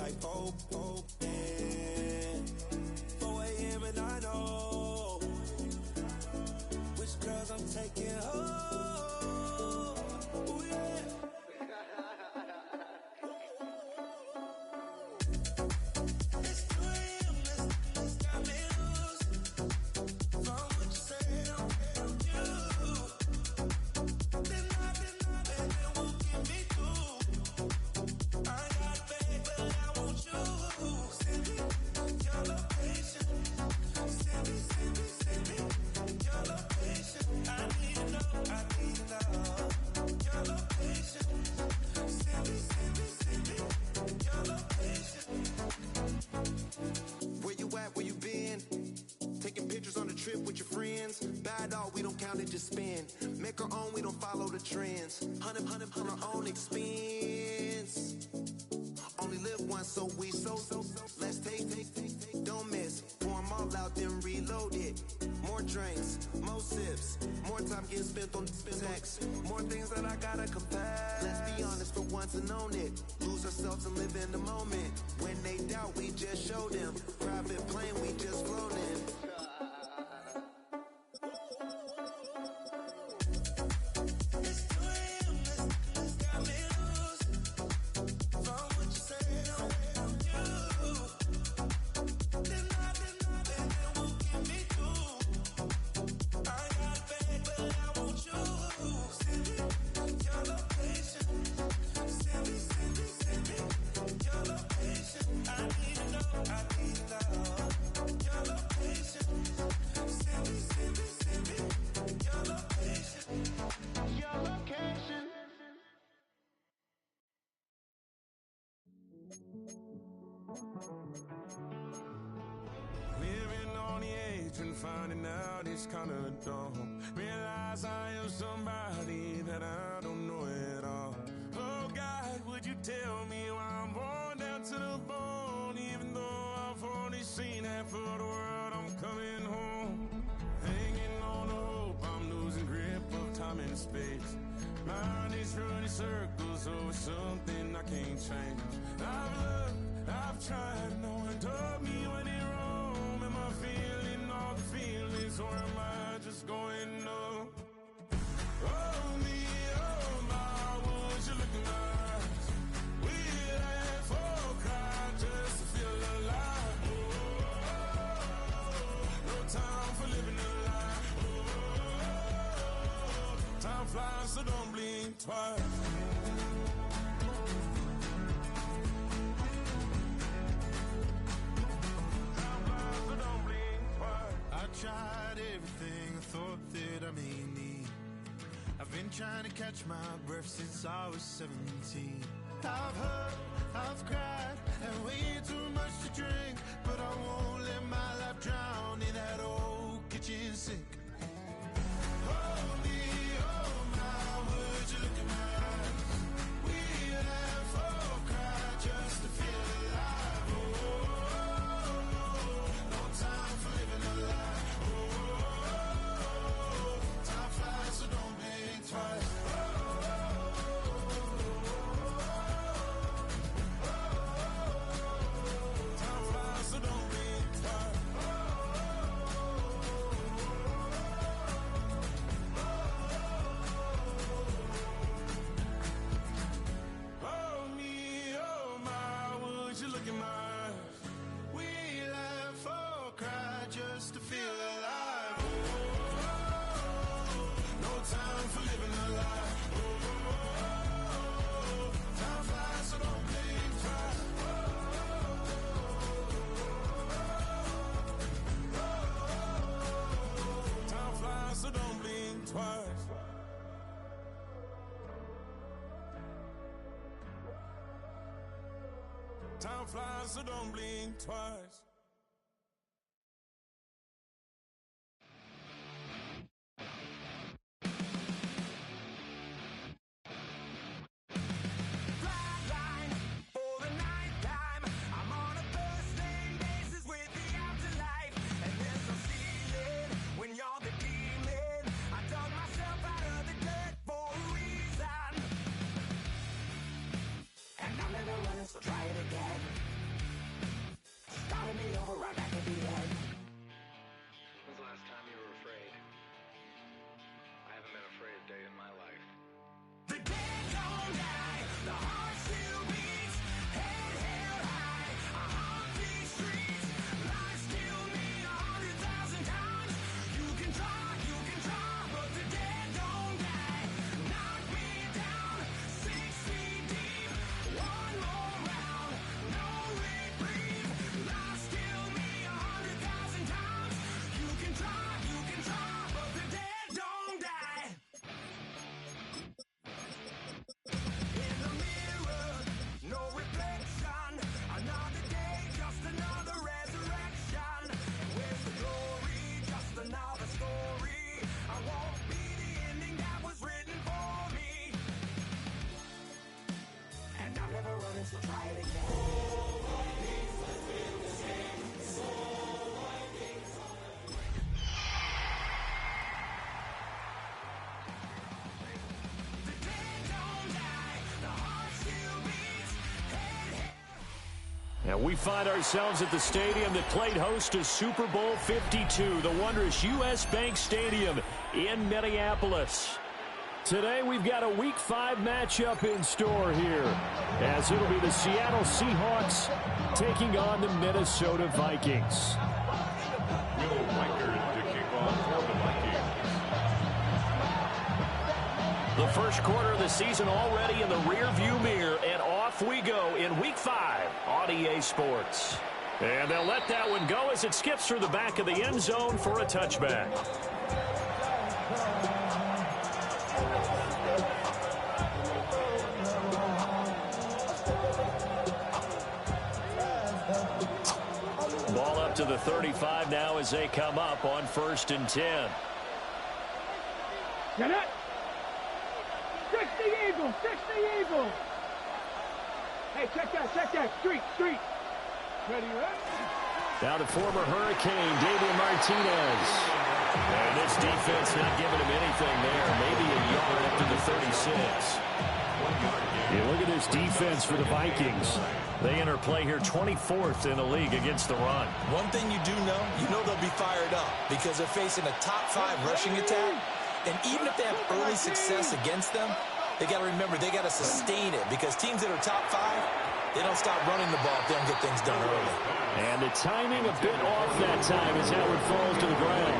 like 4 a.m. and I know which girls I'm taking home. Ooh, yeah. It's 2 a.m. This got me loose. From what you said, I'm you. Then it won't get me through. I got a bag, but I want you. Send me your location. Send me your location. I need to know your location. Send me your location. Where you at, where you been? Taking pictures on the trip with your friends. Bad dog, we don't count it, just spend. Make our own, we don't follow the trends. Hundred on our own expense. Only live once, so we let's take, don't miss. Pour 'em all out, then reload it. More drinks, more sips, more time getting spent on text. More things that I gotta confess. Let's be honest for once and own it. Lose ourselves and live in the moment. When they doubt, we just show them. Private plane, we just flown in. It's 2 a.m. This got me loose. From what you said, I'm you. Then it won't get me through. I got a bag, but I want you. Send me your location. Send me your location. I need to know your location. Send me your location. Your location. Living on the edge and finding out it's kinda dumb. Realize I am somebody that I don't know at all. Oh God, would you tell me why I'm born down to the bone? Even though I've only seen half of the world, I'm coming home. Hanging on the hope, I'm losing grip of time and space. Mind is running circles over something I can't change. I've loved, I've tried, no one told me when it wrong. Am I feeling all the feelings, or am I just going numb? Oh me, oh my, would you look in my eyes? We laugh or cry just to feel alive. No time for living a lie. Time flies, so don't blink twice. I tried everything I thought that I may need. I've been trying to catch my breath since I was 17. I've hurt, I've cried, and way too much to drink. But I won't let my life drown in that old kitchen sink. Oh me, oh my, would you look in my eyes? We laugh or cry just to feel alive. Oh, no time for living a lie. Time flies, so don't blink twice. Time flies, so don't blink twice. Oh me, oh my, would you look in my eyes? We laugh or cry just to feel alive. No time for living a lie. Time flies, so don't blink twice. Time flies, so don't blink twice. Time flies, so don't blink twice. Flatline for the night time. I'm on a first name basis with the afterlife, and there's no ceiling when you're the demon. I dug myself out of the dirt for a reason, and I'm never running, so try it again. running me over, right back at the end. When's the last time you were afraid? I haven't been afraid a day in my life. The dead don't die, the heart still beats, head held high, I haunt these streets, lies kill me 100,000 times. You can try, but the dead don't die. Knock me down, 6 feet deep, one more round, no reprieve. Lies kill me 100,000 times. You can try, but the dead don't die. In the mirror, no reflection. Another day, just another resurrection. And where's the glory? Just another story. I won't be the ending that was written for me. And I'm never running, so try it again. The dead don't die, the heart still beats, head held. And we find ourselves at the stadium that played host to Super Bowl 52, the wondrous U.S. Bank Stadium in Minneapolis. Today we've got a Week 5 matchup in store here, as it'll be the Seattle Seahawks taking on the Minnesota Vikings. Will Weichert to kick off for the Vikings. The first quarter of the season already in the rear-view mirror, and off we go in Week 5 on EA Sports. And they'll let that one go as it skips through the back of the end zone for a touchback. Ball up to the 35 now as they come up on 1st and 10. Get it! 60 Eagle! 60 Eagle! Hey, check that! Street! Ready? Now the former Hurricane, Damian Martinez. And this defense not giving him anything there. Maybe a yard up to the 36. Yeah, look at this defense for the Vikings. They enter play here 24th in the league against the run. One thing you do know, they'll be fired up because they're facing a top 5 rushing attack. And even if they have early success against them, they got to remember they got to sustain it because teams that are top 5, they don't stop running the ball if they don't get things done early. And the timing a bit off that time as Howard falls to the ground.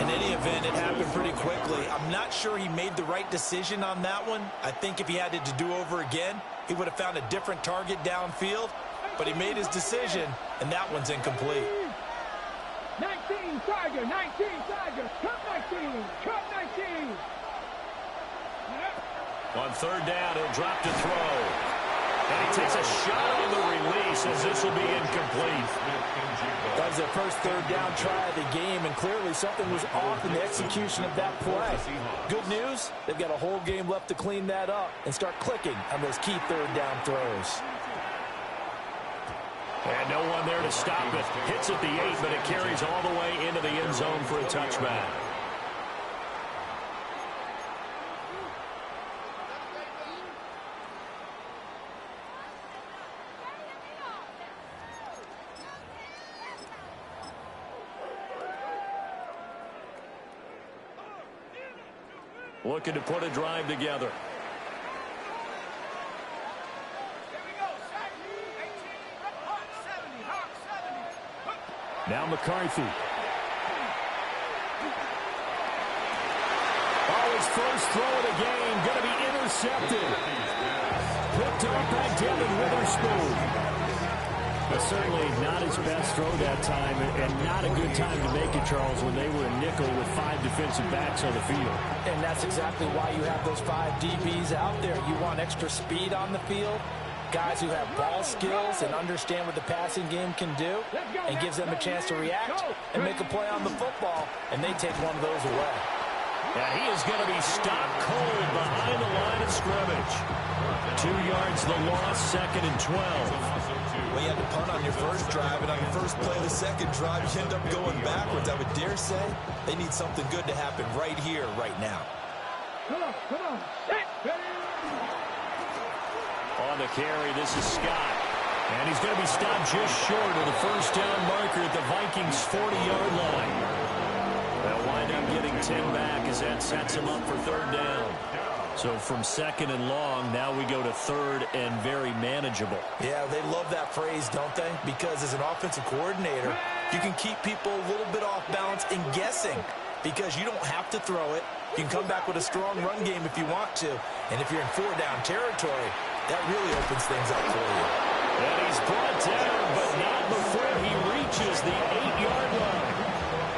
In any event, it happened pretty quickly. I'm not sure he made the right decision on that one. I think if he had it to do over again, he would have found a different target downfield. But he made his decision, and that one's incomplete. 19 Tiger! Cut 19! On 3rd down, he'll drop to throw. And he takes a shot on the release as this will be incomplete. That was their first 3rd down try of the game, and clearly something was off in the execution of that play. Good news, they've got a whole game left to clean that up and start clicking on those key 3rd down throws. And no one there to stop it. Hits at the 8, but it carries all the way into the end zone for a touchback. Looking to put a drive together. Now McCarthy. Oh, his first throw of the game going to be intercepted. Picked up by Devin Witherspoon. But certainly not his best throw that time, and not a good time to make it, Charles, when they were a nickel with 5 defensive backs on the field. And that's exactly why you have those 5 DBs out there. You want extra speed on the field, guys who have ball skills and understand what the passing game can do, and gives them a chance to react and make a play on the football, and they take one of those away. And he is going to be stopped cold behind the line of scrimmage. 2 yards the loss, 2nd and 12. Well, you had to punt on your first drive, and on your first play of the second drive, you end up going backwards. I would dare say they need something good to happen right here, right now. Come on. On the carry, this is Scott. And he's going to be stopped just short of the first down marker at the Vikings' 40-yard line. They'll wind up getting 10 back as that sets him up for third down. So from second and long, now we go to third and very manageable. Yeah, they love that phrase, don't they? Because as an offensive coordinator, you can keep people a little bit off balance and guessing because you don't have to throw it. You can come back with a strong run game if you want to. And if you're in four-down territory, that really opens things up for you. And he's brought down, but not before he reaches the 8-yard line.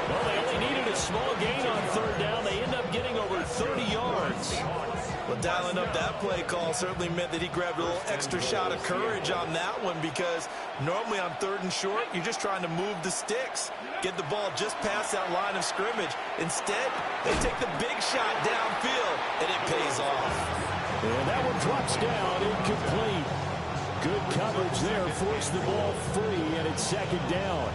Well, they only needed a small gain on third down. They end up getting over 30 yards. Well, dialing up that play call certainly meant that he grabbed a little extra shot of courage on that one because normally on third and short, you're just trying to move the sticks, get the ball just past that line of scrimmage. Instead, they take the big shot downfield, and it pays off. And that one drops down, incomplete. Good coverage there, forced the ball free, and it's second down.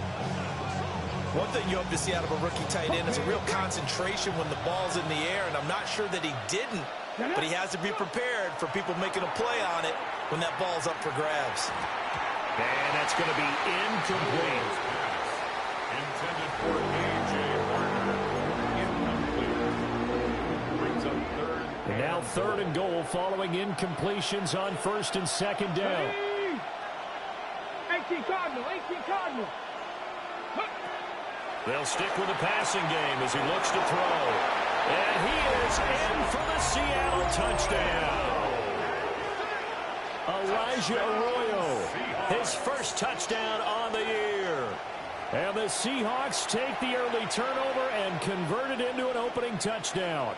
One thing you hope to see out of a rookie tight end is a real concentration when the ball's in the air, and I'm not sure that he didn't, but he has to be prepared for people making a play on it when that ball's up for grabs. And that's going to be incomplete. Intended for A.J. Warner. Incomplete. Brings up third. And now third and goal following incompletions on first and second down. 18 Cardinal, 18 Cardinal. They'll stick with the passing game as he looks to throw. And he is in for the Seattle touchdown. Elijah Arroyo, his first touchdown on the year. And the Seahawks take the early turnover and convert it into an opening touchdown.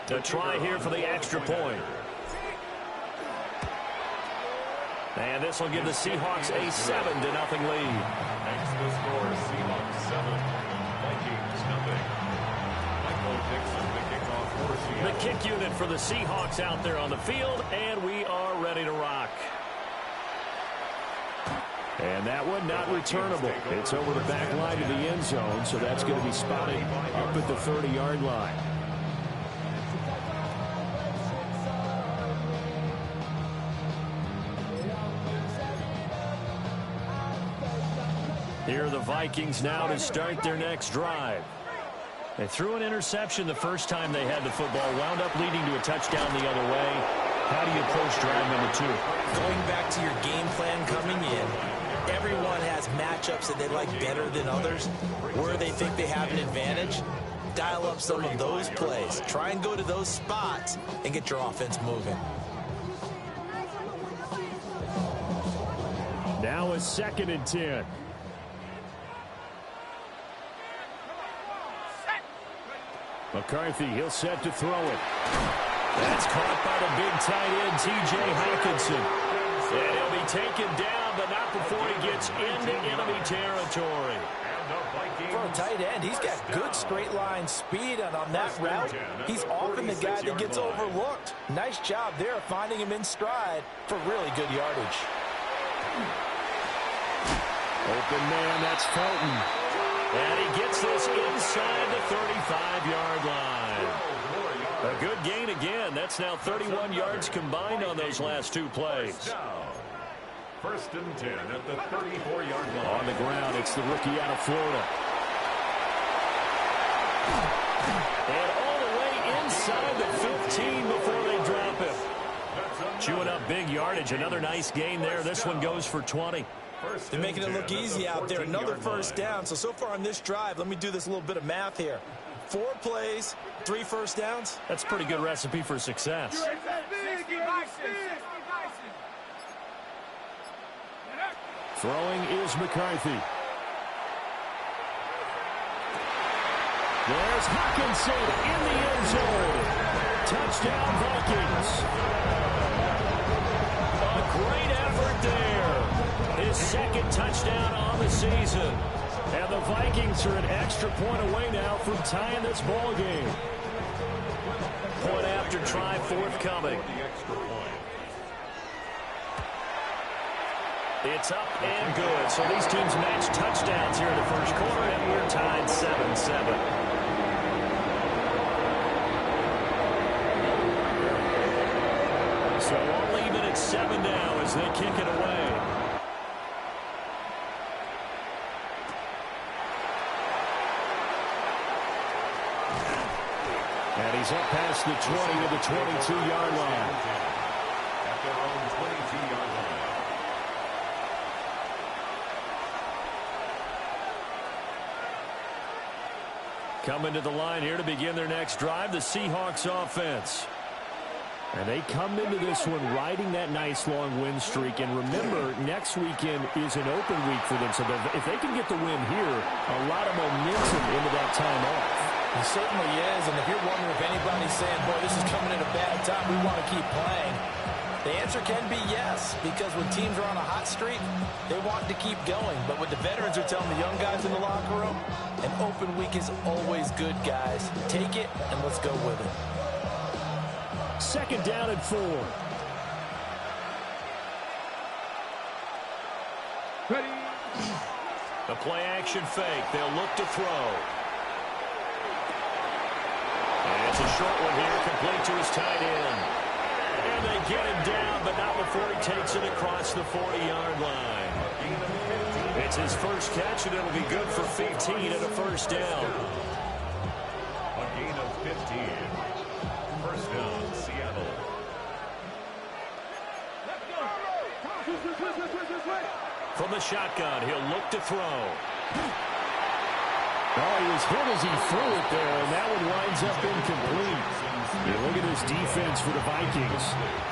To try here for the extra point. And this will give the Seahawks a 7-0 lead. Next to the score, Seahawks 7, Vikings 0. Michael Dixon, the kickoff for Seattle. The kick unit for the Seahawks out there on the field, and we are ready to rock. And that one not returnable. It's over the back line of the end zone, so that's going to be spotted up at the 30-yard line. Here are the Vikings now to start their next drive. They threw an interception the first time they had the football, wound up leading to a touchdown the other way. How do you approach drive number 2? Going back to your game plan coming in, everyone has matchups that they like better than others. Where they think they have an advantage, dial up some of those plays. Try and go to those spots and get your offense moving. Now a 2nd and 10. McCarthy, he'll set to throw it. That's caught by the big tight end, T.J. Hawkinson. And he'll be taken down, but not before he gets into enemy territory. For a tight end, he's got good straight line speed, and on that route, he's often the guy that gets overlooked. Nice job there finding him in stride for really good yardage. Open man, that's Felton. And he gets this inside the 35-yard line. A good gain again. That's now 31 yards combined on those last 2 plays. First and 10 at the 34-yard line. On the ground, it's the rookie out of Florida. And all the way inside the 15 before they drop him. Chewing up big yardage. Another nice gain there. This one goes for 20. They're making it look easy out there. Another first down. So far on this drive, let me do this little bit of math here. 4 plays, 3 first downs. That's a pretty good recipe for success. Throwing is McCarthy. There's Hawkinson in the end zone. Touchdown, Vikings. A great effort there. His 2nd touchdown on the season. And the Vikings are an extra point away now from tying this ball game. Point after try forthcoming. It's up and good. So these teams match touchdowns here in the first quarter, and we're tied 7-7. So all even at it's 7 now as they kick it away. And he's up past the 20 to the 22-yard line. At their own 22-yard line. Coming to the line here to begin their next drive, the Seahawks offense. And they come into this one riding that nice long win streak. And remember, next weekend is an open week for them. So if they can get the win here, a lot of momentum into that time off. It certainly is. And if you're wondering if anybody's saying, boy, this is coming at a bad time, we want to keep playing, the answer can be yes. Because when teams are on a hot streak, they want to keep going. But what the veterans are telling the young guys in the locker room, an open week is always good, guys. Take it and let's go with it. 2nd down and 4. Ready. The play action fake. They'll look to throw. And it's a short one here, complete to his tight end. And they get him down, but not before he takes it across the 40-yard line. It's his first catch, and it'll be good for 15 and a first down. A gain of 15. First down, Seattle. From the shotgun, he'll look to throw. Oh, he was hit as he threw it there, and that one winds up incomplete. You look at this defense for the Vikings.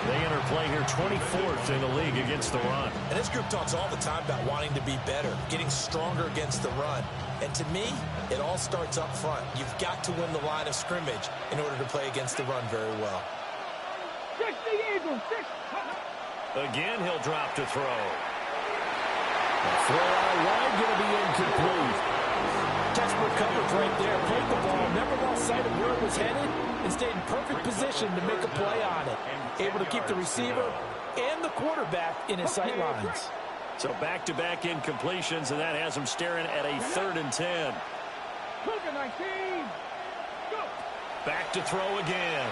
They enter play here 24th in the league against the run. And this group talks all the time about wanting to be better, getting stronger against the run. And to me, it all starts up front. You've got to win the line of scrimmage in order to play against the run very well. 60 Eagles, 6. Again, he'll drop to throw. The throw out wide, going to be incomplete. Textbook coverage right there. Played the ball, never lost sight of where it was headed, and stayed in perfect position to make a play on it. Able to keep the receiver and the quarterback in his sight lines. So back-to-back incompletions, and that has him staring at a 3rd and 10. 19. Go. Back to throw again.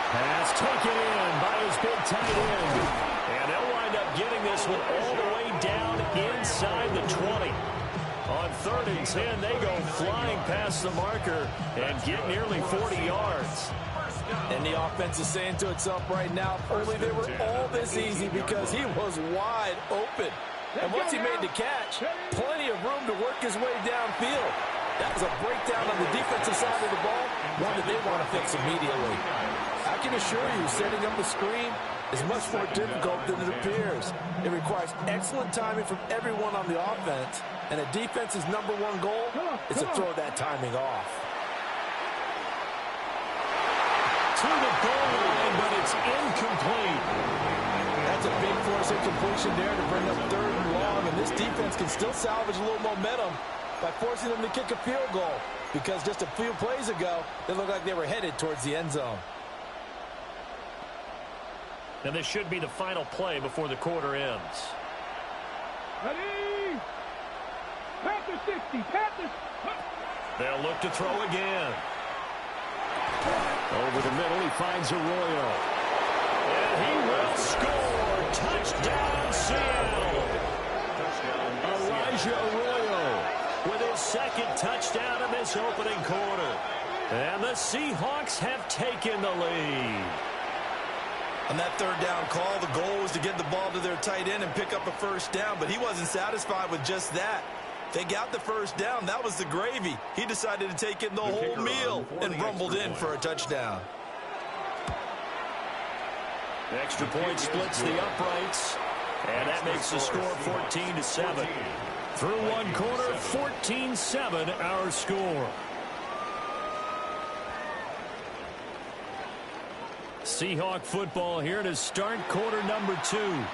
Pass taken in by his big tight end. And they'll wind up getting this one all the way down inside the 20. On 3rd and 10, they go flying past the marker and get nearly 40 yards. And the offense is saying to itself right now, only they were all this easy because he was wide open. And once he made the catch, plenty of room to work his way downfield. That was a breakdown on the defensive side of the ball, one that they want to fix immediately. I can assure you, setting up the screen is much more difficult than it appears. It requires excellent timing from everyone on the offense, and a defense's #1 goal is to throw that timing off. To the goal line, but it's incomplete. That's a big force incompletion there to bring up 3rd and long, and this defense can still salvage a little momentum by forcing them to kick a field goal, because just a few plays ago, they looked like they were headed towards the end zone. And this should be the final play before the quarter ends. Ready. Panthers 60. Panthers. They'll look to throw again. Over the middle, he finds Arroyo. And he will score. Touchdown, Seattle. Elijah Arroyo with his 2nd touchdown in this opening quarter. And the Seahawks have taken the lead. On that 3rd down call, the goal was to get the ball to their tight end and pick up a first down, but he wasn't satisfied with just that. They got the first down. That was the gravy. He decided to take in the whole meal and rumbled in for a touchdown. The extra point splits the uprights, and that makes the score 14-7. Through one quarter, 14-7 our score. Seahawk football here to start quarter #2.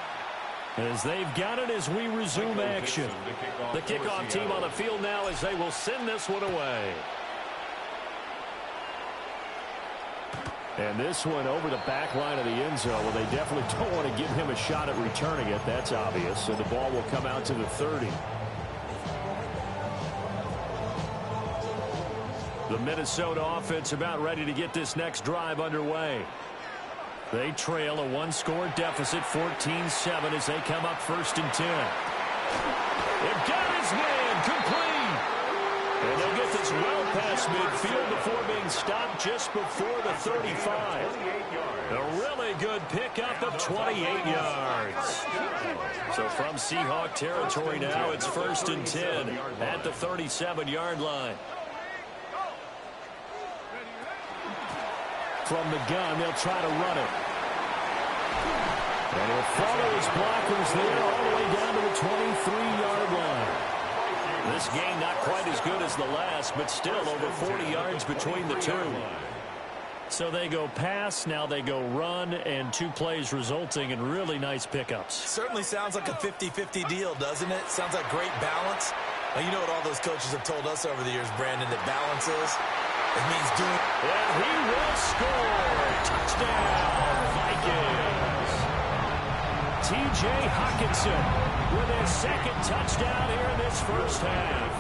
As they've got it as we resume action. The kickoff team on the field now as they will send this one away. And this one over the back line of the end zone. Well, they definitely don't want to give him a shot at returning it. That's obvious. So the ball will come out to the 30. The Minnesota offense about ready to get this next drive underway. They trail a one-score deficit, 14-7, as they come up 1st and 10. It got his man complete. And they'll get this well past midfield before being stopped just before the 35. A really good pickup of 28 yards. So from Seahawk territory now, it's 1st and 10 at the 37-yard line. From the gun, they'll try to run it. And he'll follow his blockers there all the way down to the 23-yard line. This game not quite as good as the last, but still over 40 yards between the two. So they go pass, now they go run, and 2 plays resulting in really nice pickups. Certainly sounds like a 50-50 deal, doesn't it? Sounds like great balance. Now, you know what all those coaches have told us over the years, Brandon, that balance is? It means doing... And he will score! Touchdown, Vikings! T.J. Hockenson with his 2nd touchdown here in this first half.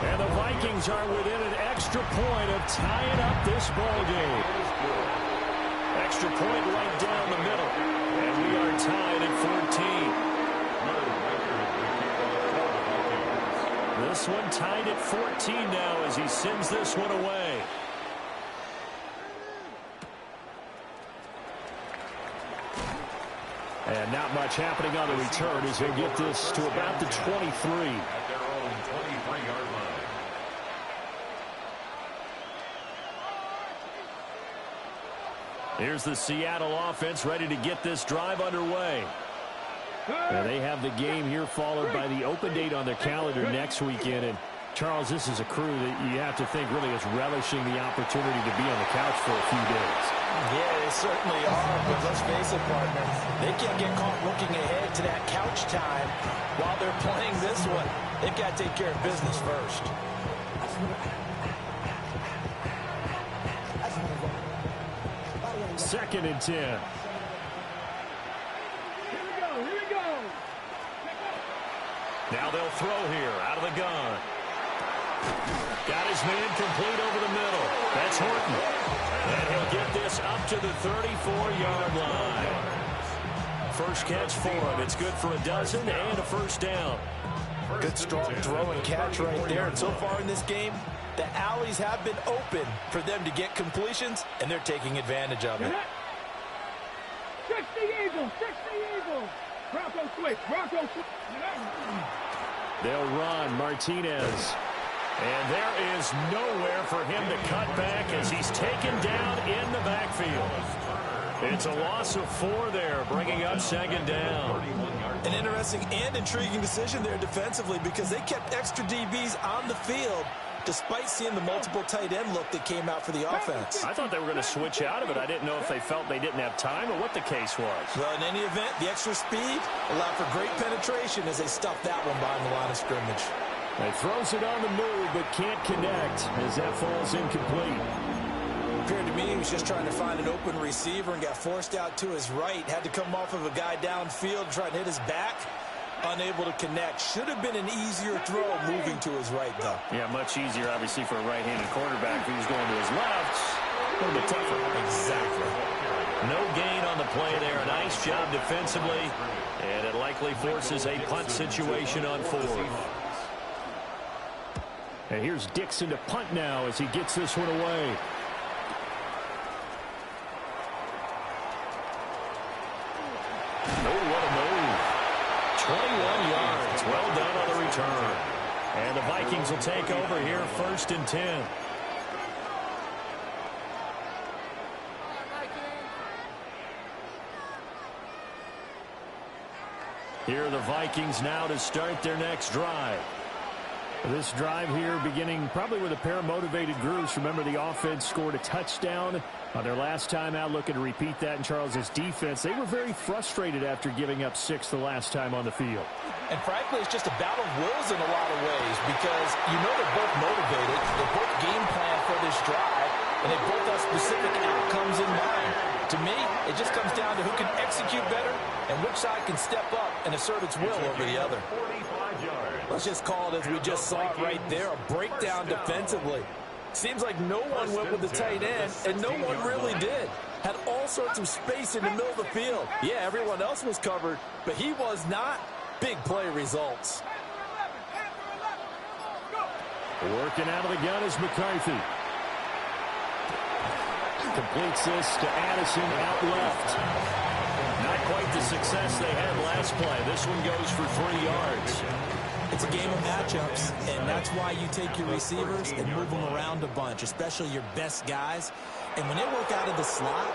And the Vikings are within an extra point of tying up this ball game. Extra point right down the middle. And we are tied at 14. This one tied at 14 now as he sends this one away. And not much happening on the return as he'll get this to about the 23. At their own 23-yard line. Here's the Seattle offense ready to get this drive underway. And they have the game here followed by the open date on their calendar next weekend. And Charles, this is a crew that you have to think really is relishing the opportunity to be on the couch for a few days. Yeah, they certainly are, but let's face it, partner. They can't get caught looking ahead to that couch time while they're playing this one. They've got to take care of business first. Second and 10. Here we go. Now they'll throw here out of the gun. Got his man complete over the middle. That's Horton. And he'll get this up to the 34-yard line. First catch for him. It's good for a dozen and a first down. Good strong throw and catch right there. And so far in this game, the alleys have been open for them to get completions, and they're taking advantage of it. 60 Eagles. Bronco switch. They'll run Martinez. And there is nowhere for him to cut back as he's taken down in the backfield. It's a loss of 4 there, bringing up 2nd down. An interesting and intriguing decision there defensively because they kept extra DBs on the field despite seeing the multiple tight end look that came out for the offense. I thought they were going to switch out of it. I didn't know if they felt they didn't have time or what the case was. Well, in any event, the extra speed allowed for great penetration as they stuffed that one behind the line of scrimmage. He throws it on the move but can't connect as that falls incomplete. Appeared to me he was just trying to find an open receiver and got forced out to his right. Had to come off of a guy downfield, try to hit his back. Unable to connect. Should have been an easier throw moving to his right, though. Yeah, much easier, obviously, for a right-handed quarterback. If he was going to his left, a little bit tougher. Exactly. No gain on the play there. A nice job defensively, and it likely forces a punt situation on 4. And here's Dixon to punt now as he gets this one away. Oh, what a move. 21 yards. Well done on the return. And the Vikings will take over here 1st and 10. Here are the Vikings now to start their next drive. This drive here beginning probably with a pair of motivated groups. Remember, the offense scored a touchdown on their last time out, looking to repeat that in Charles's defense. They were very frustrated after giving up 6 the last time on the field. And frankly, it's just a battle of wills in a lot of ways because you know they're both motivated. They both game plan for this drive, and they both have specific outcomes in mind. To me, it just comes down to who can execute better and which side can step up and assert its will over the other. Let's just call it as we just saw it right there, a breakdown defensively. Seems like no one went with the tight end, and no one really did. Had all sorts of space in the middle of the field. Yeah, everyone else was covered, but he was not. Big play results. Working out of the gun is McCarthy. Completes this to Addison out left. Not quite the success they had last play. This one goes for 3 yards. It's a game of matchups, and that's why you take your receivers and move them around a bunch, especially your best guys. And when they work out of the slot,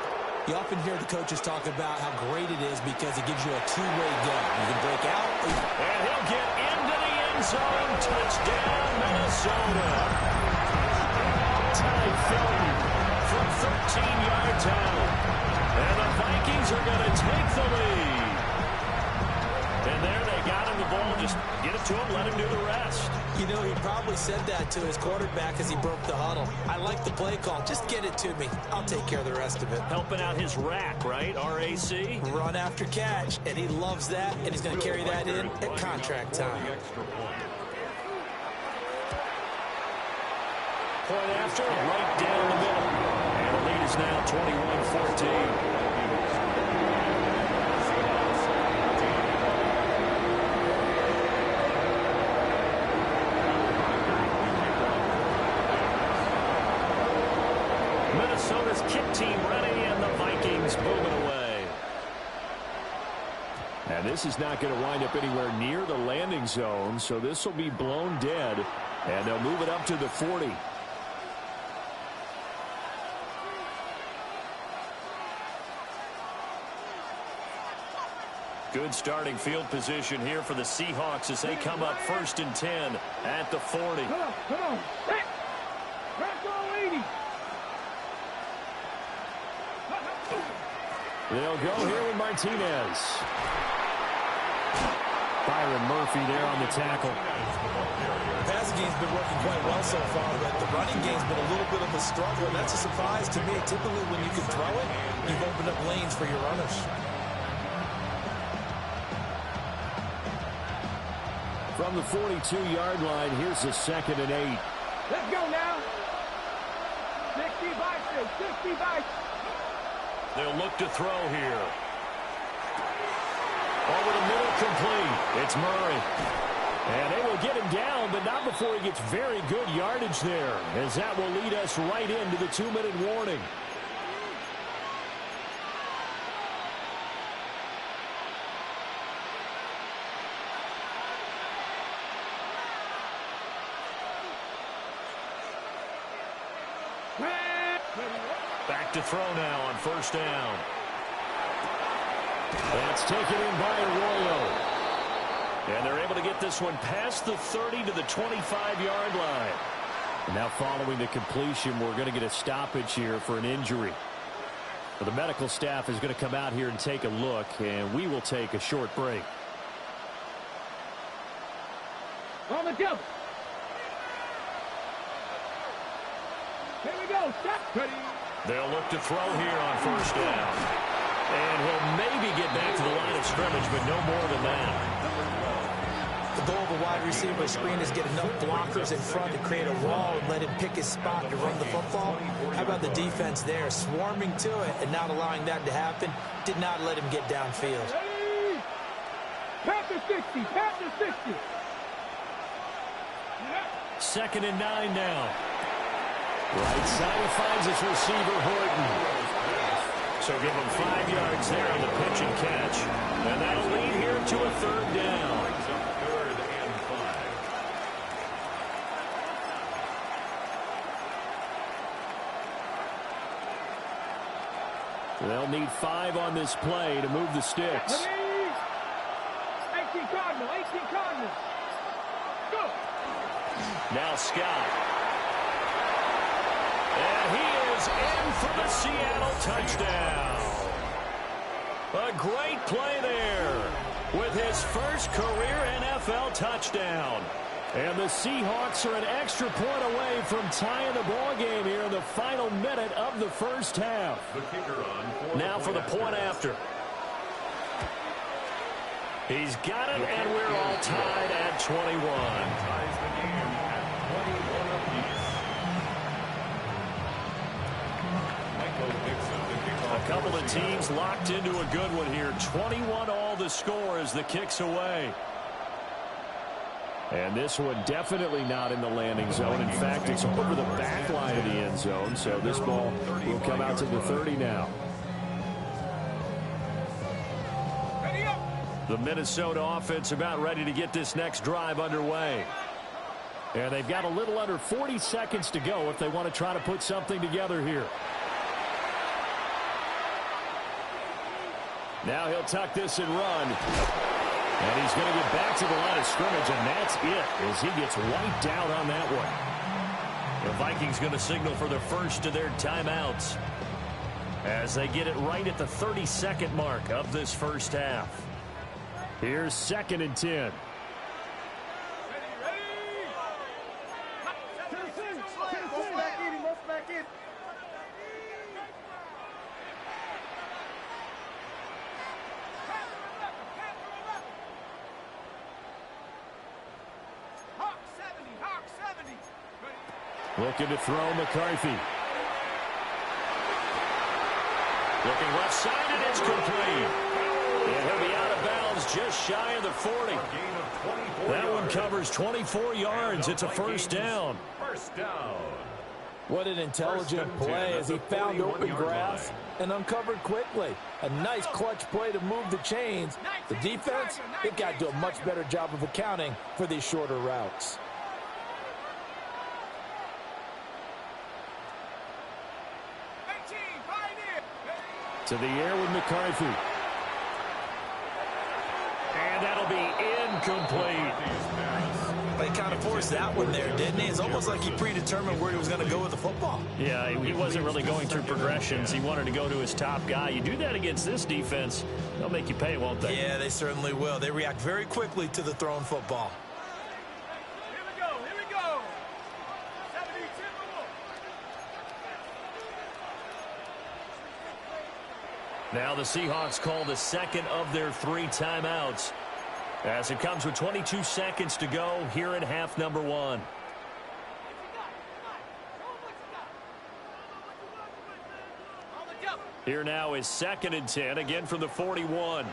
you often hear the coaches talk about how great it is because it gives you a two-way go. You can break out. And he'll get into the end zone. Touchdown, Minnesota. Ty Felton from 13 yards out. And the Vikings are going to take the lead. And there they got him the ball. Just get it to him, let him do the rest. You know, he probably said that to his quarterback as he broke the huddle. I like the play call. Just get it to me. I'll take care of the rest of it. Helping out his rack, right? RAC? Run after catch, and he loves that, and he's going to carry that in at contract time. Point after, right down the middle. And the lead is now 21-14. Minnesota's kick team ready, and the Vikings moving away. And this is not going to wind up anywhere near the landing zone, so this will be blown dead, and they'll move it up to the 40. Good starting field position here for the Seahawks as they come up 1st and 10 at the 40. Come on. Hey! Back all 80. They'll go here with Martinez. Byron Murphy there on the tackle. The passing game's been working quite well so far, but the running game's been a little bit of a struggle, and that's a surprise to me. Typically, when you can throw it, you've opened up lanes for your runners. From the 42-yard line, here's the 2nd and 8. Let's go now. 60 by 6. They'll look to throw here. Over the middle, complete. It's Murray. And they will get him down, but not before he gets very good yardage there, as that will lead us right into the 2-minute warning. Back to throw now on 1st down. That's taken in by Arroyo. And they're able to get this one past the 30 to the 25-yard line. And now following the completion, we're going to get a stoppage here for an injury. The medical staff is going to come out here and take a look, and we will take a short break. On the jump. Here we go. Stop. Ready. They'll look to throw here on 1st down. And he'll maybe get back to the line of scrimmage, but no more than that. The goal of a wide receiver screen is get enough blockers in front to create a wall and let him pick his spot to run the football. How about the defense there, swarming to it and not allowing that to happen? Did not let him get downfield. Ready. Pat the 60. Pat the 60. 2nd and 9 now. Right side, he finds his receiver, Horton. So give him 5 yards there on the pitch and catch. And that'll lead here to a 3rd down. 3rd and 5. They'll need 5 on this play to move the sticks. 18 Cardinals. Go. Now Scott. And he is in for the Seattle touchdown. A great play there with his first career NFL touchdown. And the Seahawks are an extra point away from tying the ball game here in the final minute of the 1st half. The kicker on Now for the point after. He's got it, and we're all tied at 21. ties the game at 21 apiece. A couple the teams locked into a good one here. 21-all the score as the kick's away. And this one definitely not in the landing zone. In fact, it's over the back line of the end zone. So this ball will come out to the 30 now. The Minnesota offense about ready to get this next drive underway. And they've got a little under 40 seconds to go if they want to try to put something together here. Now he'll tuck this and run. And he's going to get back to the line of scrimmage, and that's it as he gets wiped out on that one. The Vikings going to signal for the first of their timeouts as they get it right at the 32nd mark of this first half. Here's 2nd and 10. Looking to throw McCarthy. Looking left side, and it's complete. And he'll be out of bounds just shy of the 40. That one covers 24 yards. It's a first down. First down. What an intelligent play as he found open grass and uncovered quickly. A nice clutch play to move the chains. The defense, they've got to do a much better job of accounting for these shorter routes. To the air with McCarthy. And that'll be incomplete. They kind of forced that one there, didn't he? It's almost like he predetermined where he was going to go with the football. Yeah, he wasn't really going through progressions. He wanted to go to his top guy. You do that against this defense, they'll make you pay, won't they? Yeah, they certainly will. They react very quickly to the thrown football. Now the Seahawks call the second of their 3 timeouts as it comes with 22 seconds to go here in half number 1. Here now is 2nd and 10, again from the 41.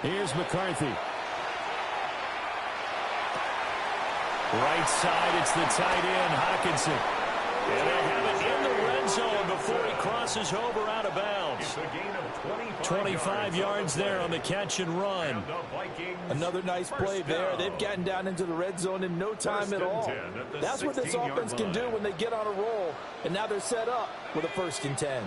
Here's McCarthy. Right side, it's the tight end, Hockenson. And they'll have it in the red zone before he crosses over out of bounds. It's a gain of 25 yards there on the catch and run. Another nice play there. They've gotten down into the red zone in no time at all. That's what this offense can do when they get on a roll. And now they're set up with a 1st and 10.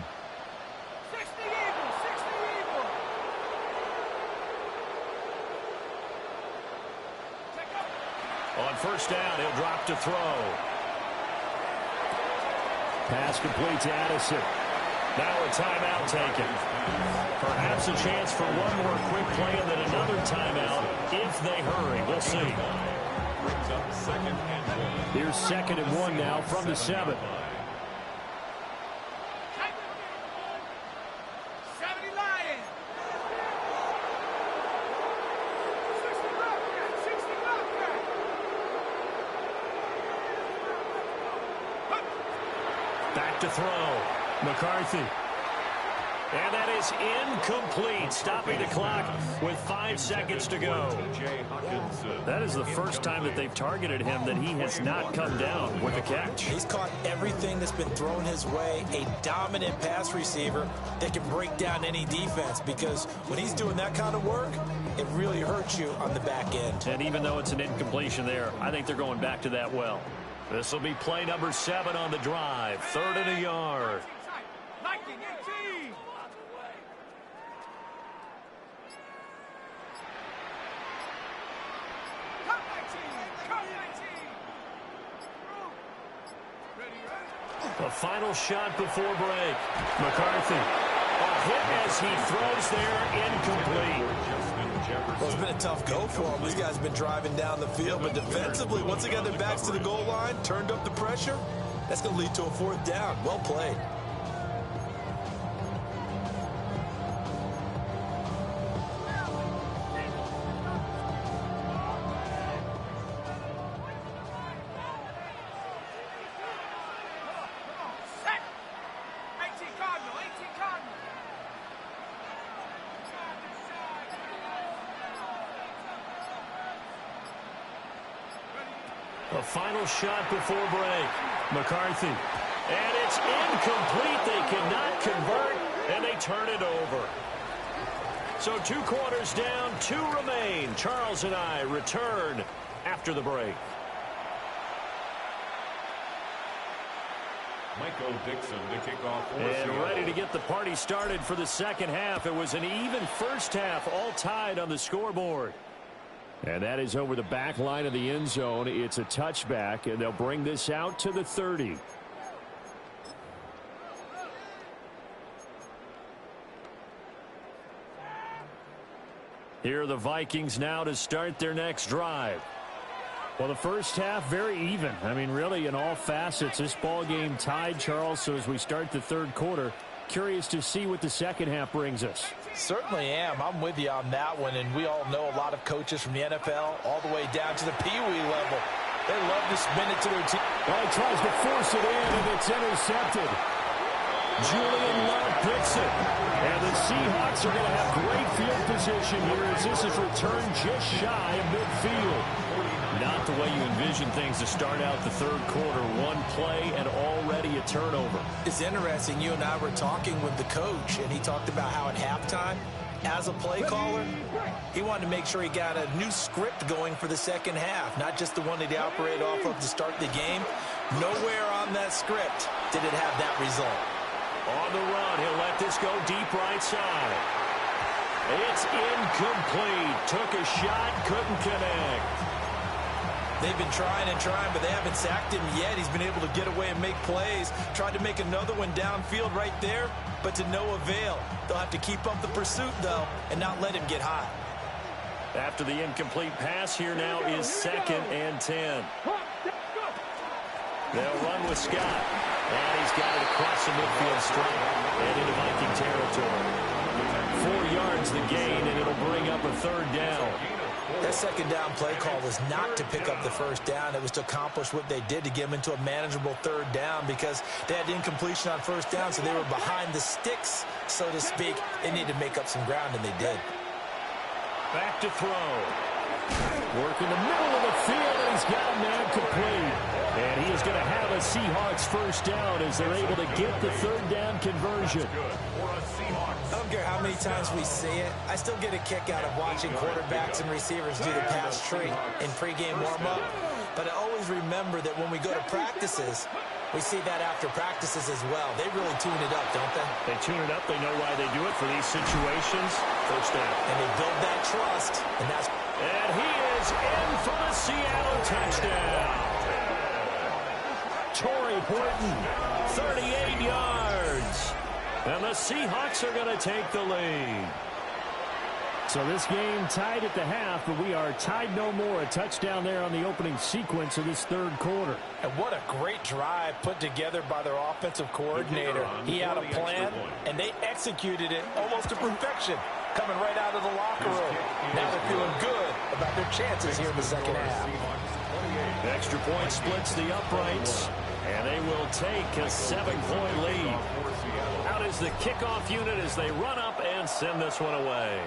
On first down, he'll drop to throw. Pass complete to Addison. Now a timeout taken. Perhaps a chance for one more quick play and then another timeout if they hurry. We'll see. Brings up 2nd and 1. Here's 2nd and 1 now from the 7. Back to throw. McCarthy. And that is incomplete, stopping the clock with 5 seconds to go. That is the first time that they've targeted him that he has not come down with a catch. He's caught everything that's been thrown his way, a dominant pass receiver that can break down any defense, because when he's doing that kind of work, it really hurts you on the back end. And even though it's an incompletion there, I think they're going back to that well. This will be play number 7 on the drive. 3rd and a yard. The final shot before break. McCarthy. A hit as he throws there, incomplete. Jefferson. Well, it's been a tough go for them. These guys have been driving down the field, but defensively, once they got their backs to the goal line, turned up the pressure, that's going to lead to a 4th down. Well played. A final shot before break. McCarthy. And it's incomplete. They cannot convert, and they turn it over. So 2 quarters down, 2 remain. Charles and I return after the break. Michael Dixon to kick off for And Seattle. ready to get the party started for the second half. It was an even first half, all tied on the scoreboard. And that is over the back line of the end zone. It's a touchback, and they'll bring this out to the 30. Here are the Vikings now to start their next drive. Well, the first half, very even. I mean, really, in all facets, this ball game tied, Charles. So as we start the third quarter, curious to see what the second half brings us. Certainly am. I'm with you on that one, and we all know a lot of coaches from the NFL all the way down to the Pee Wee level. They love to spin it to their team. Well, he tries to force it in, and it's intercepted. Julian Love picks it. And the Seahawks are going to have great field position here as this is returned just shy of midfield. Not the way you envision things to start out the third quarter. One play and already a turnover. It's interesting. You and I were talking with the coach, and he talked about how at halftime, as a play caller, he wanted to make sure he got a new script going for the second half, not just the one that he operated off of to start the game. Nowhere on that script did it have that result. On the run, he'll let this go deep right side. It's incomplete. Took a shot, couldn't connect. They've been trying and trying, but they haven't sacked him yet. He's been able to get away and make plays. Tried to make another one downfield right there, but to no avail. They'll have to keep up the pursuit, though, and not let him get hot. After the incomplete pass, here now is 2nd and 10. They'll run with Scott. And he's got it across the midfield strip and into Viking territory. 4 yards the gain, and it'll bring up a 3rd down. That second down play call was not to pick up the first down. It was to accomplish what they did to get them into a manageable 3rd down because they had incompletion on first down, so they were behind the sticks, so to speak. They needed to make up some ground, and they did. Back to throw. Work in the middle of the field, and he's got a man complete. And he is going to have a Seahawks first down as they're able to get the 3rd down conversion. I don't care how many times we say it. I still get a kick out of watching quarterbacks and receivers do the pass tree in pregame warm-up. But I always remember that when we go to practices, we see that after practices as well. They really tune it up, don't they? They tune it up. They know why they do it for these situations. First down. And they build that trust. And he is in for the Seattle touchdown. Torrey Horton, 38 yards. And the Seahawks are going to take the lead. So this game tied at the half, but we are tied no more. A touchdown there on the opening sequence of this third quarter. And what a great drive put together by their offensive coordinator. He had a plan, and they executed it almost to perfection, coming right out of the locker room. Now they're feeling good about their chances here in the second half. The extra point splits the uprights, and they will take a 7-point lead. Out is the kickoff unit as they run up and send this one away.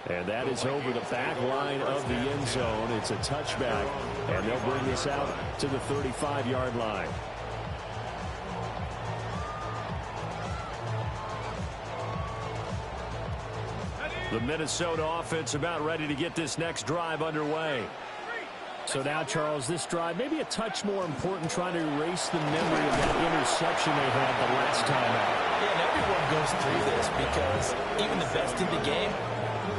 And that is over the back line of the end zone. It's a touchback, and they'll bring this out to the 35-yard line. The Minnesota offense about ready to get this next drive underway. So now, Charles, this drive maybe a touch more important, trying to erase the memory of that interception they had the last time out. Yeah, and everyone goes through this because even the best in the game,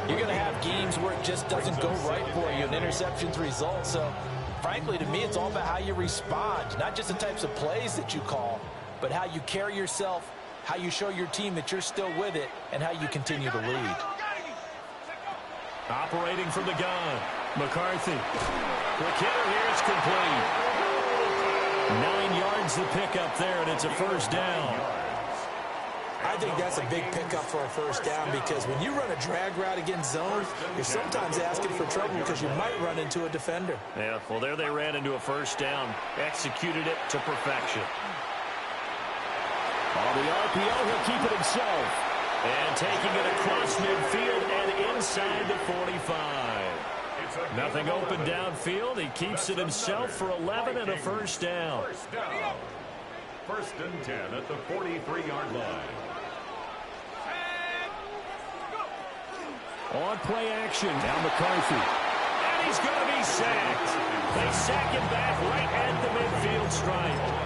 you're going to have games where it just doesn't go right for you, and interceptions result. So, frankly, to me, it's all about how you respond, not just the types of plays that you call, but how you carry yourself, how you show your team that you're still with it, and how you continue to lead. Operating from the gun, McCarthy. The hitter here is complete. 9 yards the pickup there, and it's a first down. I think that's a big pickup for a first down because when you run a drag route against zone, you're sometimes asking for trouble because you might run into a defender. Yeah, well, there they ran into a first down. Executed it to perfection. On the RPO, he'll keep it himself. And taking it across midfield and inside the 45. Nothing open downfield. He keeps it himself for 11 and a first down. First and 10 at the 43-yard line. On play action, now McCarthy. And he's going to be sacked. They sack him back right at the midfield stripe.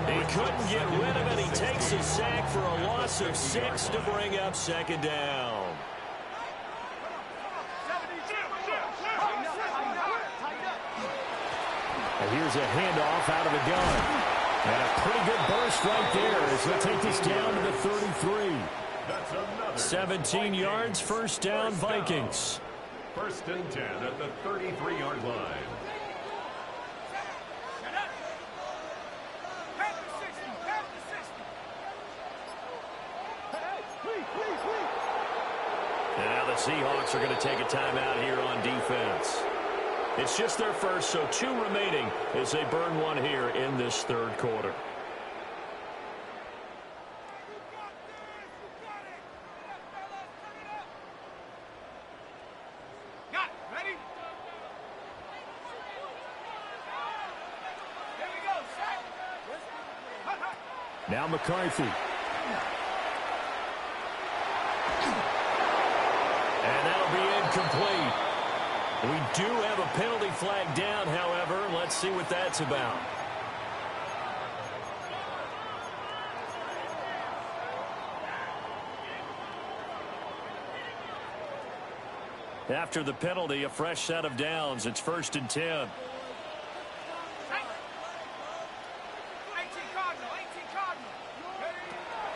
He couldn't get rid of it. He takes a sack for a loss of 6 to bring up second down. And here's a handoff out of the gun. And a pretty good burst right there as he'll take this down to the 33. 17 yards, first down, Vikings. First and 10 at the 33-yard line. And now the Seahawks are going to take a timeout here on defense. It's just their first, so 2 remaining as they burn one here in this third quarter. Now McCarthy. And that'll be incomplete. We do have a penalty flag down, however. Let's see what that's about. After the penalty, a fresh set of downs. It's first and 10.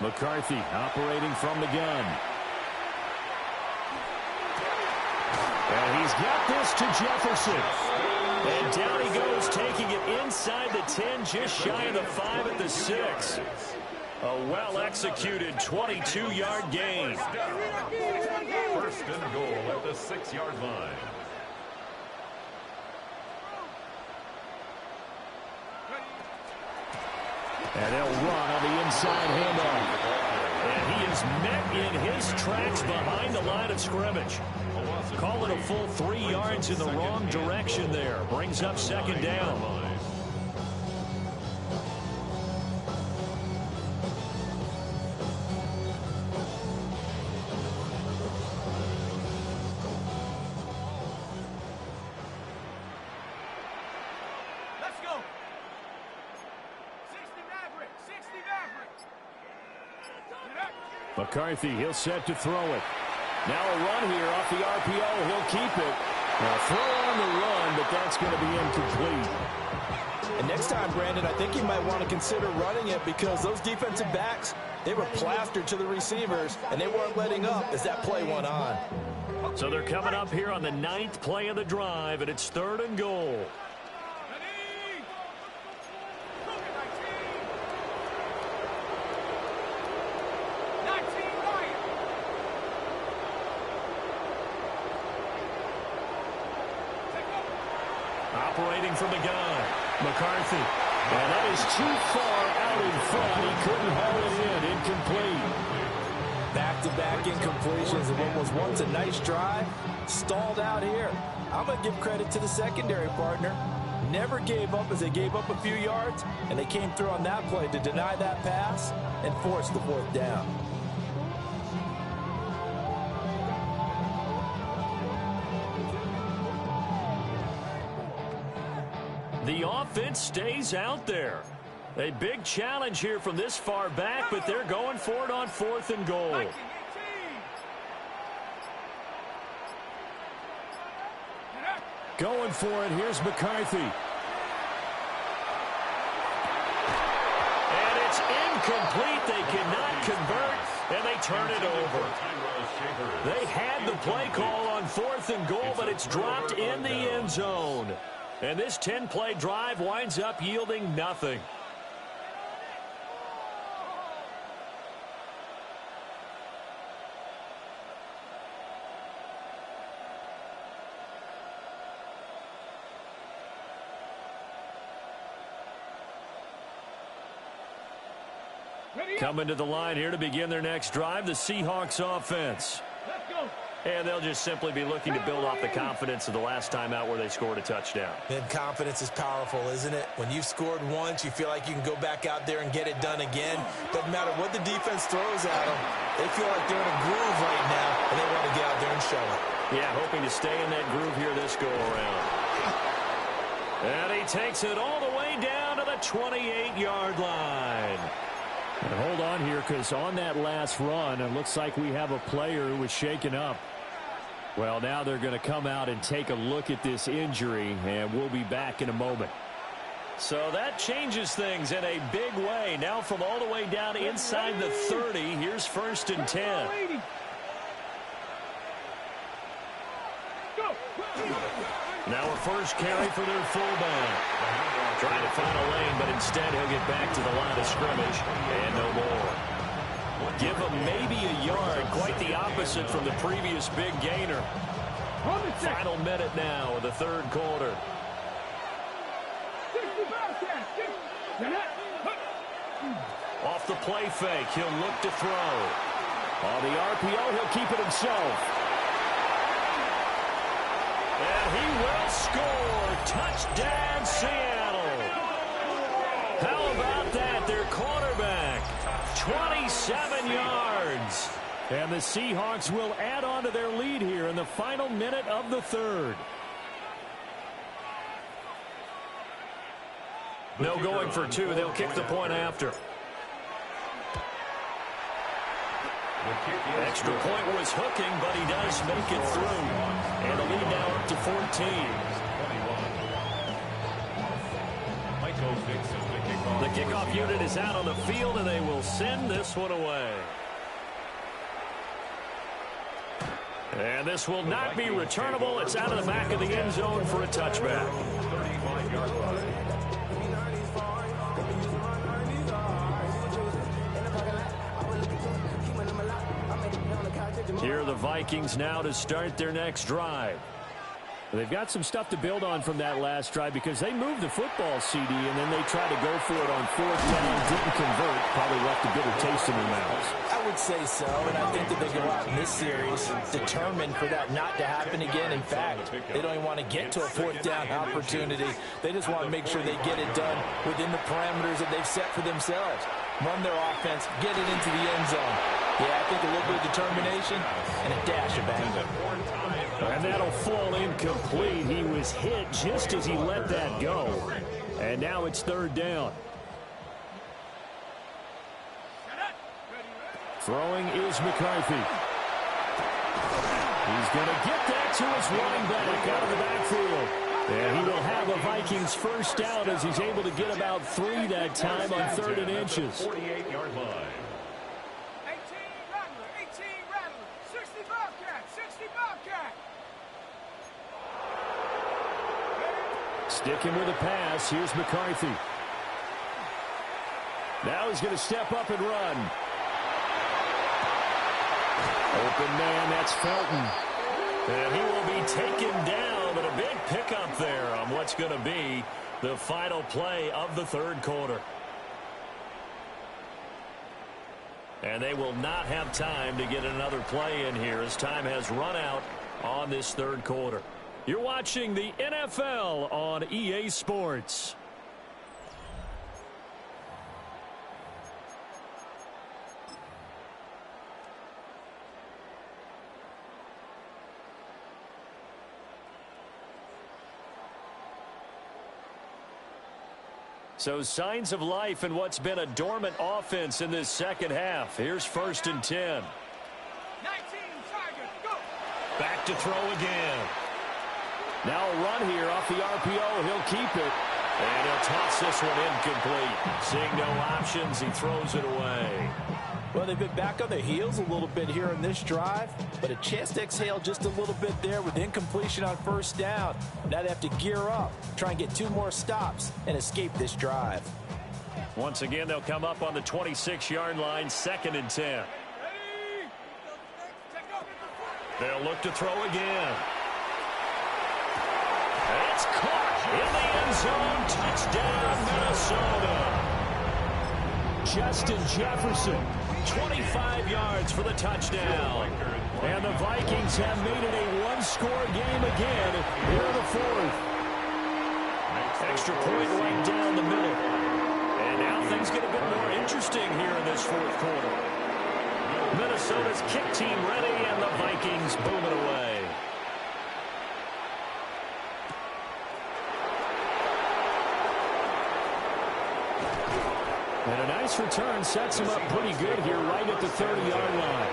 McCarthy operating from the gun. And he's got this to Jefferson. And down he goes, taking it inside the 10, just shy of the 5 at the 6. A well-executed 22-yard gain. First and goal at the 6-yard line. And they'll run on the inside handoff. And he is met in his tracks behind the line of scrimmage. Call it a full 3 yards in the wrong direction there. Brings up second down. McCarthy, he'll set to throw it. Now a run here off the RPO. He'll keep it. Now throw on the run, but that's going to be incomplete. And next time, Brandon, I think you might want to consider running it because those defensive backs, they were plastered to the receivers, and they weren't letting up as that play went on. So they're coming up here on the 9th play of the drive, and it's 3rd and goal. Operating from the gun, McCarthy. And that is too far out in front. He couldn't haul it in. Incomplete. Back-to-back incompletions of what was once a nice drive. Stalled out here. I'm going to give credit to the secondary partner. Never gave up as they gave up a few yards, and they came through on that play to deny that pass and force the 4th down. The offense stays out there. A big challenge here from this far back, but they're going for it on 4th and goal. Going for it, here's McCarthy. And it's incomplete. They cannot convert. and they turn it over. They had the play call on 4th and goal, but it's dropped in the end zone. And this 10-play drive winds up yielding nothing. Coming to the line here to begin their next drive, the Seahawks offense. Let's go. And they'll just simply be looking to build off the confidence of the last time out where they scored a touchdown. And confidence is powerful, isn't it? When you've scored once, you feel like you can go back out there and get it done again. Doesn't matter what the defense throws at them. They feel like they're in a groove right now, and they want to get out there and show it. Yeah, hoping to stay in that groove here this go-around. And he takes it all the way down to the 28-yard line. And hold on here, because on that last run, it looks like we have a player who was shaken up. Well, now they're going to come out and take a look at this injury, and we'll be back in a moment. So that changes things in a big way. Now from all the way down inside the 30, here's 1st and 10. Now a first carry for their fullback. Trying to find a lane, but instead he'll get back to the line of scrimmage and no more. Give him maybe a yard, quite the opposite from the previous big gainer. Final minute now of the third quarter. Off the play fake, he'll look to throw. On the RPO, he'll keep it himself. And he will score. Touchdown, Seattle. How about that? Their quarterback, 27 yards. And the Seahawks will add on to their lead here in the final minute of the third. No going for two. They'll kick the point after. Extra point was hooking, but he does make it through. And the lead now up to 14. The kickoff unit is out on the field, and they will send this one away. And this will not be returnable. It's out of the back of the end zone for a touchback. 35-yard line. Here are the Vikings now to start their next drive. They've got some stuff to build on from that last drive because they moved the football, CD, and then they tried to go for it on 4th down, didn't convert, probably left a bitter taste in their mouths. I would say so, and I think that they go out in this series determined for that not to happen again. In fact, they don't even want to get to a 4th down opportunity. They just want to make sure they get it done within the parameters that they've set for themselves. Run their offense, get it into the end zone. Yeah, I think a little bit of determination and a dash of anger. And that'll fall incomplete. He was hit just as he let that go. And now it's 3rd down. Throwing is McCarthy. He's going to get that to his running back out of the backfield. And he will have a Vikings first down as he's able to get about 3 that time on 3rd and inches. 48-yard line. 18 Rattler, 60 Bobcat, 60 Bobcat. Sticking with a pass, here's McCarthy. Now he's going to step up and run. Open man, that's Felton. And he will be taken down, but a big pickup there on what's going to be the final play of the third quarter. And they will not have time to get another play in here as time has run out on this third quarter. You're watching the NFL on EA Sports. So signs of life in what's been a dormant offense in this second half. Here's 1st and 10. 19 Tigers, go! Back to throw again. Now a run here off the RPO. He'll keep it. And he'll toss this one incomplete. Seeing no options, he throws it away. Well, they've been back on their heels a little bit here in this drive, but a chance to exhale just a little bit there with incompletion on first down. Now they have to gear up, try and get 2 more stops, and escape this drive. Once again, they'll come up on the 26-yard line, 2nd and 10. They'll look to throw again. It's caught in the end zone. Touchdown, Minnesota. Justin Jefferson, 25 yards for the touchdown. And the Vikings have made it a one-score game again here in the 4th. Extra point right down the middle. And now things get a bit more interesting here in this 4th quarter. Minnesota's kick team ready, and the Vikings boom it away. And a nice return sets him up pretty good here right at the 30-yard line.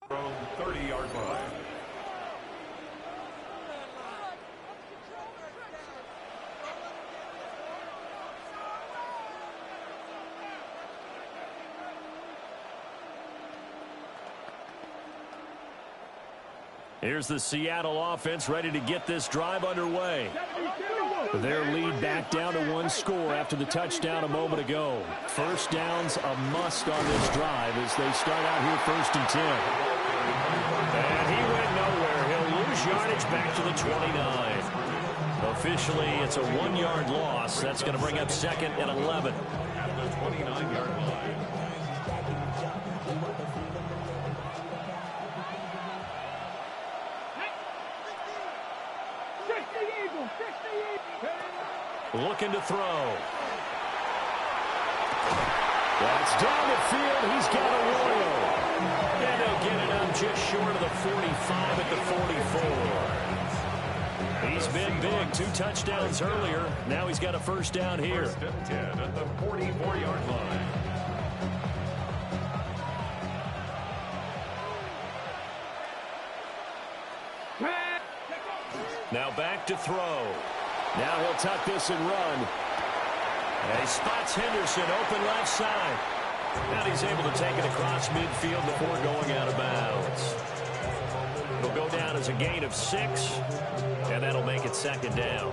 From 30-yard line. Here's the Seattle offense ready to get this drive underway. Their lead back down to 1 score after the touchdown a moment ago. First down's a must on this drive as they start out here 1st and 10. And he went nowhere. He'll lose yardage back to the 29. Officially, it's a 1-yard loss. That's going to bring up 2nd and 11. At the 29-yard line. Looking to throw. That's down the field. He's got a Royal. And they'll get it up just short of the 45 at the 44. He's been big. 2 touchdowns earlier. Now he's got a first down here. 1st and 10 at the 44-yard line. Now back to throw. Now he'll tuck this and run. And he spots Henderson open left side. And he's able to take it across midfield before going out of bounds. It'll go down as a gain of 6. And that'll make it 2nd down.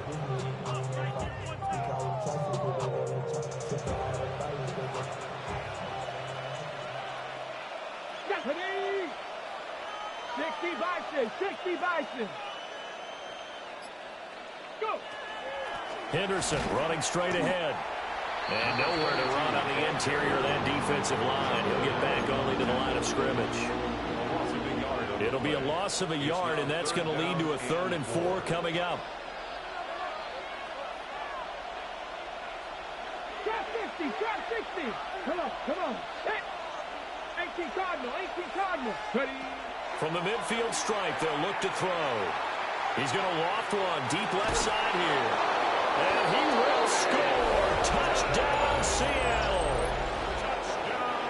Japanese! 60 Bison! 60 Bison! Go! Henderson running straight ahead. And nowhere to run on the interior of that defensive line. He'll get back only to the line of scrimmage. It'll be a loss of a yard, and that's going to lead to a 3rd and 4 coming up. Trap 50! Trap 60! Come on, come on! 18 Cardinal! 18 Cardinal! Ready? From the midfield stripe, they'll look to throw. He's going to loft one deep left side here. And he will score. Touchdown, Seattle.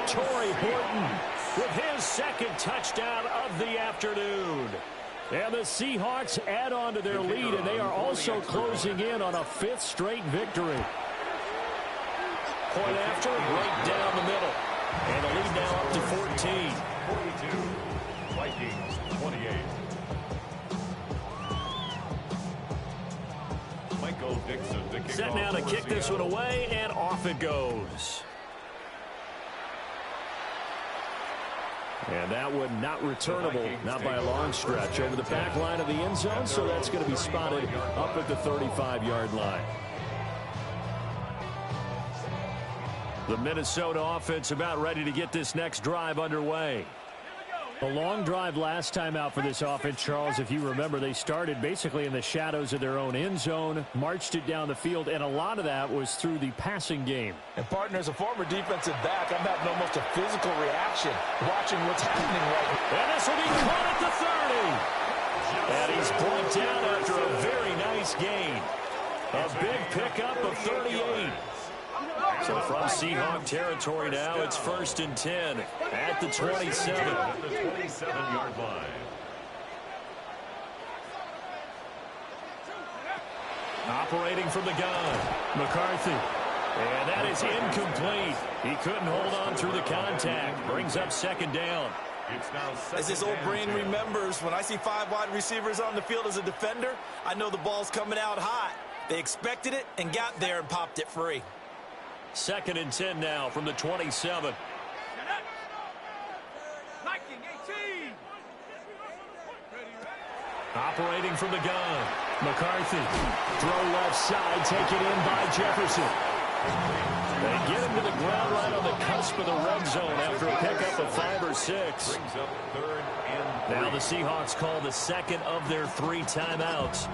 Torrey Horton with his 2nd touchdown of the afternoon. And the Seahawks add on to their lead, and they are also closing in on a 5th straight victory. Point after, right down the middle. And the lead now up to 14. 42, Vikings 28. Set now to kick this one away, and off it goes. And that one not returnable, not by a long stretch, over the back line of the end zone, so that's going to be spotted up at the 35-yard line. The Minnesota offense about ready to get this next drive underway. A long drive last time out for this offense, Charles. If you remember, they started basically in the shadows of their own end zone, marched it down the field, and a lot of that was through the passing game. And, partner, as a former defensive back, I'm having almost a physical reaction watching what's happening right now. And this will be caught at the 30. And he's brought down after a very nice gain. A big pickup of 38. So from Seahawk territory now, it's 1st and 10 at the 27. At the 27-yard line. Operating from the gun, McCarthy. And that is incomplete. He couldn't hold on through the contact. Brings up 2nd down. It's now as his old brain remembers, when I see 5 wide receivers on the field as a defender, I know the ball's coming out hot. They expected it and got there and popped it free. 2nd and 10 now from the 27. Operating from the gun, McCarthy. Throw left side, taken in by Jefferson. They get him to the ground right on the cusp of the red zone after a pickup of 5 or 6. Brings up 3rd and 3. Now the Seahawks call the 2nd of their 3 timeouts.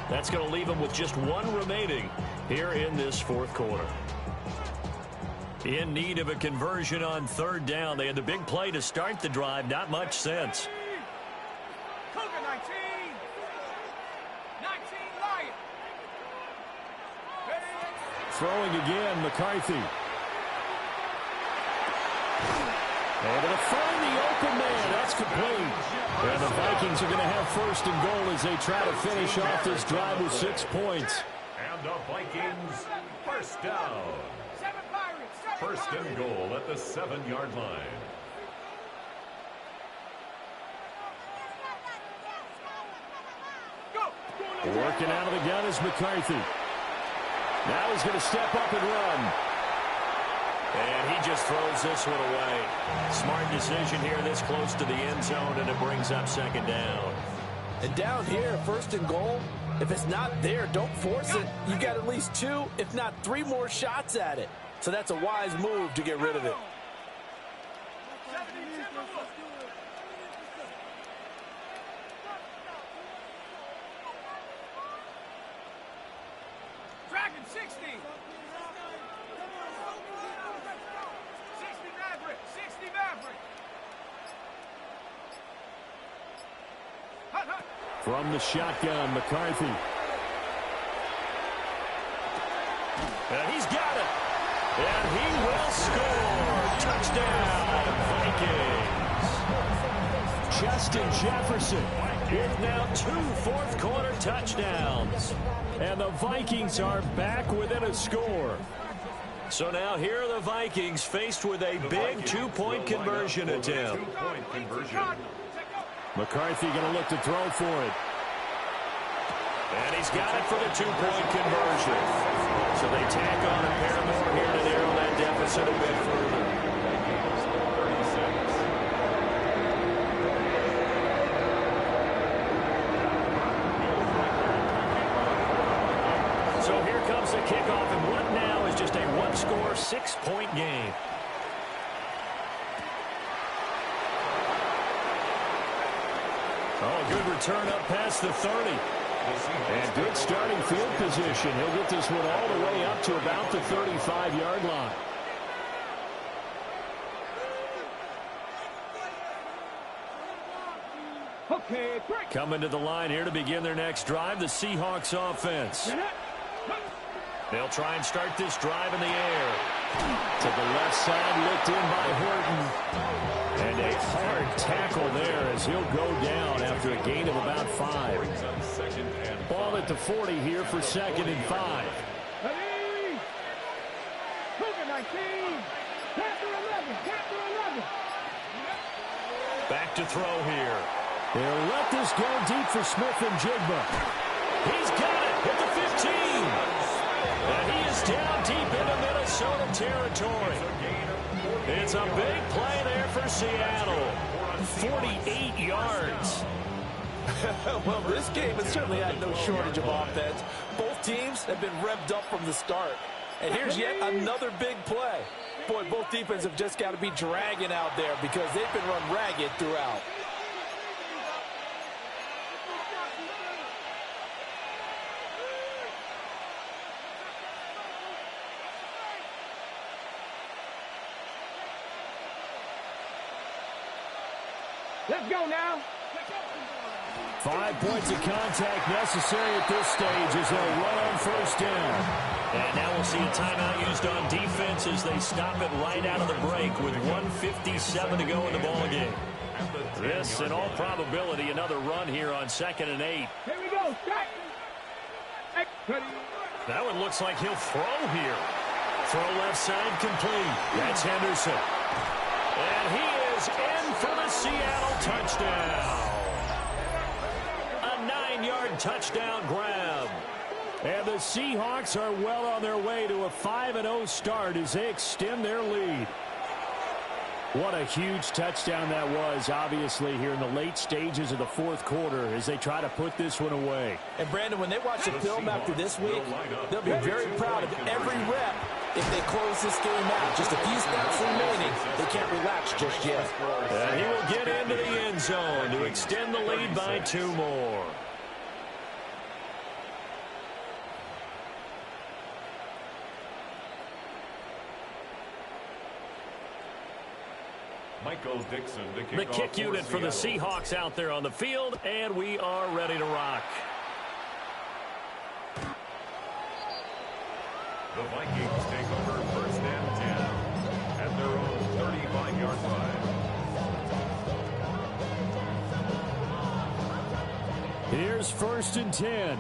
That's going to leave them with just 1 remaining here in this 4th quarter. In need of a conversion on 3rd down. They had the big play to start the drive. Not much sense. Throwing again, McCarthy. Able to find the open man. That's complete. And the Vikings are going to have 1st and goal as they try to finish off this drive with 6 points. And the Vikings, 1st down. 1st and goal at the 7-yard line. Working out of the gun is McCarthy. Now he's going to step up and run. And he just throws this one away. Smart decision here this close to the end zone, and it brings up 2nd down. And down here, 1st and goal, if it's not there, don't force it. You got at least 2, if not 3 more shots at it. So that's a wise move to get rid of it. Dragon 60. 60 Maverick. 60 Maverick. Hut, hut. From the shotgun, McCarthy. And he's got it. And he will score. Touchdown, Vikings. Justin Jefferson with now 2 fourth-quarter touchdowns. And the Vikings are back within a score. So now here are the Vikings faced with a big 2-point conversion attempt. McCarthy going to look to throw for it. And he's got it for the 2-point conversion. So they tack on a pair more here to narrow that deficit a bit further. So here comes the kickoff, and what now is just a 1-score, 6-point game. Oh, good return up past the 30. And good starting field position. He'll get this one all the way up to about the 35-yard line. Okay, break. Coming to the line here to begin their next drive, the Seahawks offense. They'll try and start this drive in the air. To the left side, looked in by Horton. And a hard tackle there as he'll go down after a gain of about 5. Ball at the 40 here for 2nd and 5. Ready? Cougar 19. Chapter 11. Chapter 11. Back to throw here. They'll let this go deep for Smith and Jigba. He's got it at the 15. And he is down deep into Minnesota territory. It's a big play there for Seattle. 48 yards. Well, this game has certainly had no shortage of offense. Both teams have been revved up from the start. And here's yet another big play. Boy, both defenses have just got to be dragging out there because they've been run ragged throughout. Let's go now. 5 points of contact necessary at this stage as they'll run on first down. And now we'll see a timeout used on defense as they stop it right out of the break with 1:57 to go in the ballgame. This, in all probability, another run here on 2nd and 8. Here we go. That one looks like he'll throw here. Throw left side complete. That's Henderson. And he is in for the Seattle touchdown. A 9-yard touchdown grab. And the Seahawks are well on their way to a 5-0 start as they extend their lead. What a huge touchdown that was, obviously, here in the late stages of the 4th quarter as they try to put this one away. And, Brandon, when they watch the film after this week, they'll be very proud of every rep if they close this game out. Just a few snaps remaining. They can't relax just yet. And he will get into the end zone to extend the lead by 2 more. The kick unit for the Seahawks out there on the field, and we are ready to rock. The Vikings take over 1st and 10 at their own 35-yard line. Here's 1st and 10.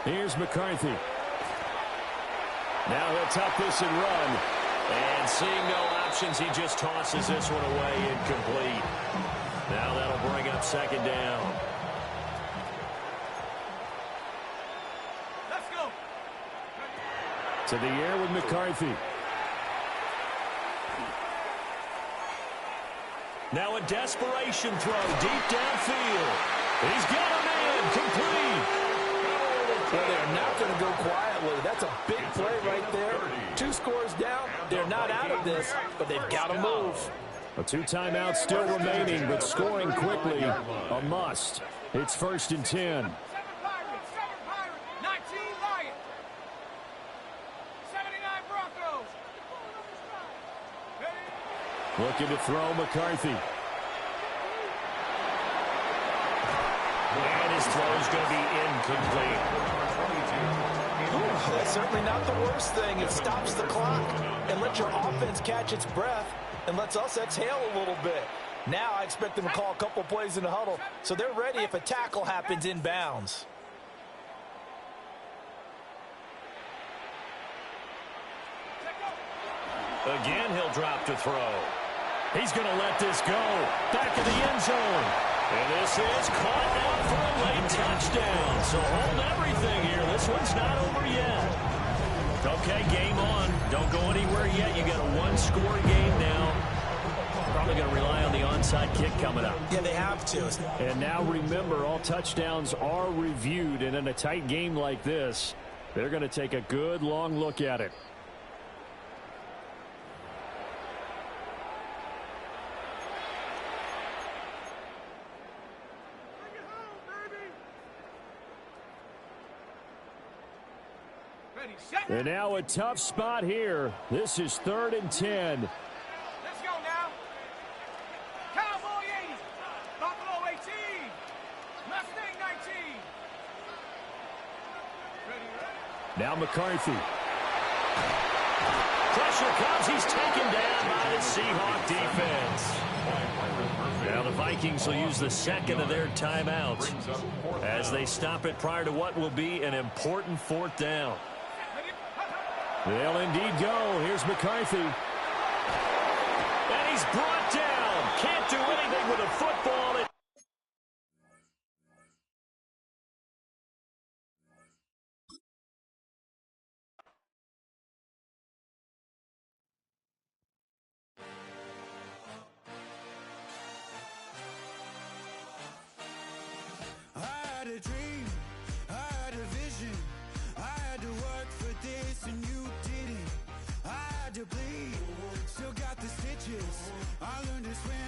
Here's McCarthy. Now he'll tuck this and run. And seeing no options, he just tosses this one away incomplete. Now that'll bring up 2nd down. Let's go. To the air with McCarthy. Now a desperation throw deep downfield. He's got a man complete. Well, they're not going to go quietly. That's a big play right there. 2 scores down. They're not out of this, but they've got to move. A 2 timeouts still remaining, but scoring quickly, a must. It's 1st and 10. 7 Pirates, 19 Lions, 79 Broncos. Looking to throw McCarthy. And his throw's going to be incomplete. That's certainly not the worst thing. It stops the clock and lets your offense catch its breath and lets us exhale a little bit. Now I expect them to call a couple plays in the huddle so they're ready if a tackle happens inbounds. Again, he'll drop to throw. He's going to let this go. Back in the end zone. And this is caught out for a late touchdown. So hold everything here. This one's not over yet. Okay, game on. Don't go anywhere yet. You got a 1-score game now. Probably going to rely on the onside kick coming up. Yeah, they have to. And now remember, all touchdowns are reviewed. And in a tight game like this, they're going to take a good long look at it. And now a tough spot here. This is 3rd and 10. Let's go now. Cowboy 80, Buffalo 18, Mustang 19. Now McCarthy. Pressure comes. He's taken down by the Seahawk defense. Now the Vikings will use the 2nd of their timeouts as they stop it prior to what will be an important 4th down. They'll indeed go. Here's McCarthy. And he's brought down. Can't do anything with a football. I had a dream, I to bleed, still got the stitches. I learned to swim